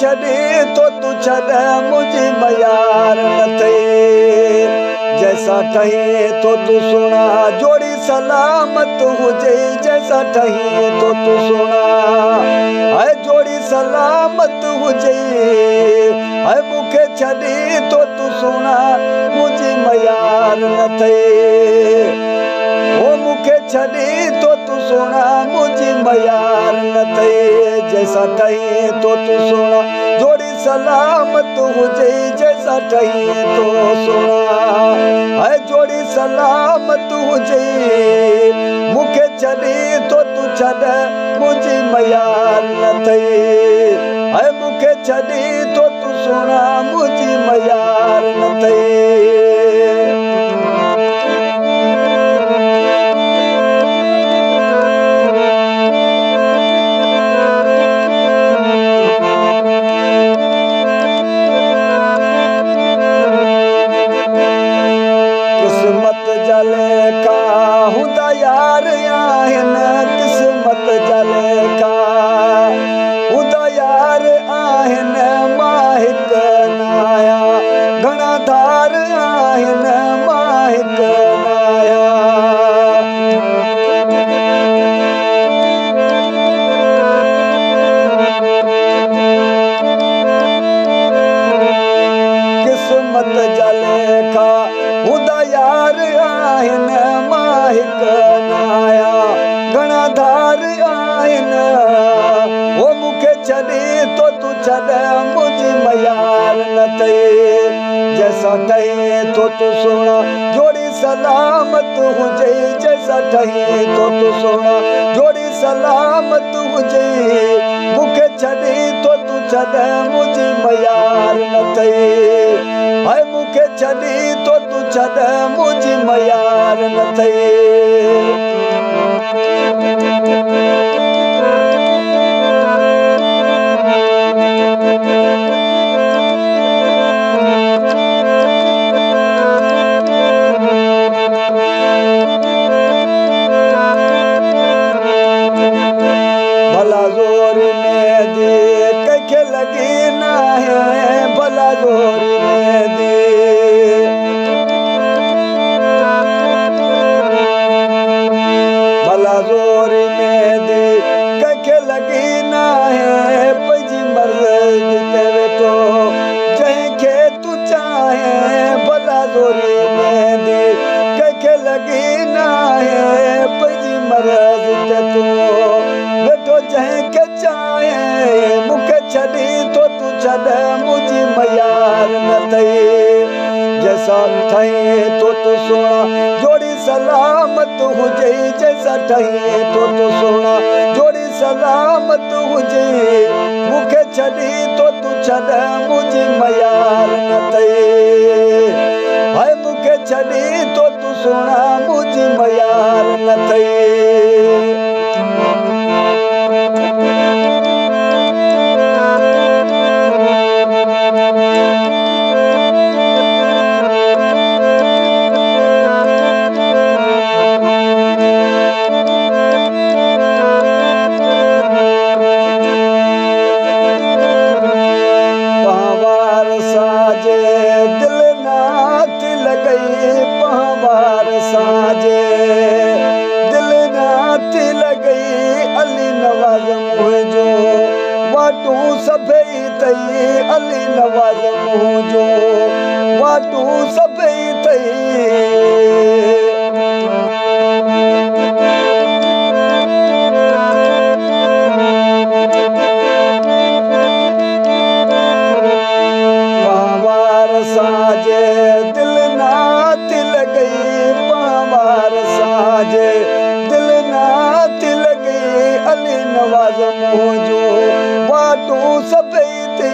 छॾे तो तूं छॾ मुंहिंजी मयार न थिए जैसा ठहे तो तूं सुहिणा जोड़ी सलामत हुजे जैसा ठहे तो तूं सुहिणा है जोड़ी सलामत हुजे है मूंखे छॾे तो तूं सुहिणा मुंहिंजी मयार न थिए ओ मूंखे छॾे तो तूं सुहिणा मुंहिंजी मयार न थिए जैसा ठहे तो तूं सुहिणा जोड़ी सलामत हुजे जैसा ठहे तो सुहिणा है जोड़ी सलामत हुजे मूंखे छॾे तो तूं छॾ मुंहिंजी मयार न थिए है मूंखे छॾे तो तूं सुहिणा मुंहिंजी मयार न थिए किस्मत जा लेखा हूंदा यार आहिनि किस्मत जा लेखा हूंदा यार आहिनि मां हिकु न आहियां घणा धार आहिनि मां हिकु न आहियां किस्मत जा लेखा हूंदा यार आहिनि मां हिकु न आहियां घणा धार आहिनि ओ मूंखे छॾे तो तूं छॾ मुंहिंजी मयार न थिए जैसा ठहे तो तूं सुहिणा जोड़ी सलामत हुजे जैसा ठहे तो तूं सुहिणा जोड़ी सलामत हुजे मूंखे छॾे तो तूं छॾ मुंहिंजी मयार न थिए है मूंखे छॾे तो तूं छॾ मुंहिंजी मयार न थिए भला ज़ोर में दे कंहिंखे लॻे न आहे भला ज़ोर में दे भला ज़ोर में दे कंहिंखे लॻे न आहे पंहिंजी मर्ज़ी ते वेठो जंहिंखे तूं चाहे भला ज़ोर में दे कंहिंखे लॻे न आहे पंहिंजी मर्ज़ी ते तूं वेठो जंहिंखे चाहे मूंखे छॾे तो तूं छॾ मुंहिंजी मयार न थिए जैसा ठहे तो तूं सुहिणा जोड़ी सलामत हुजे जैसा ठहे तो तूं सुहिणा जोड़ी सलामत हुजे मूंखे छॾे तो तूं छॾ मुंहिंजी मयार न थिए है मूंखे छॾे तो तूं सुहिणा मुंहिंजी मयार न थिए पहावार साजे दिल नाथ लॻई पहावार साजे दिल नाथ लॻई अली नवाज़ मुंहिंजो वाटूं सभई अथई अली नवाज़ मुंहिंजो वाटूं सभई अथई साजे दिल नाथ लॻई पहावार साजे दिल नाथ लॻई अली नवाज़ मुंहिंजो वाटूं सभई ते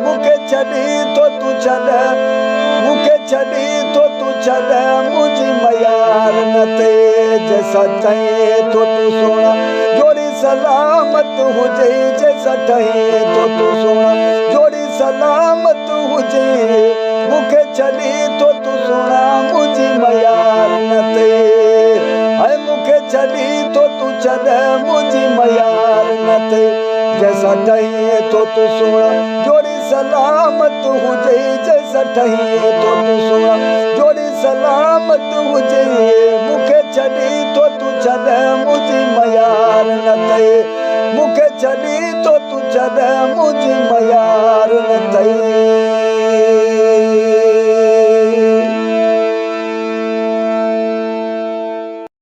मूंखे छॾे तो तूं छॾ मूंखे छॾे तो तूं छॾ मुंहिंजी मयार न थिए जैसा ठहे तो तूं सुहिणा जोड़ी सलामत हुजे जैसा ठहे तो तूं सुहिणा जोड़ी सलामत हुजे मूंखे छॾे तो तूं सुहिणा मुंहिंजी मयार न थिए है मूंखे छॾे तो तूं छॾ मुंहिंजी मयार न थिए जैसा ठहे तो तू सुण जोड़ी सलामत हुजे जैसा ठही तो तू सुण जोड़ी सलामत हुजे मुखे छड़ी तो तू छॾ मुझी मयार न थे मुखे छड़ी तो तू छॾ मुझी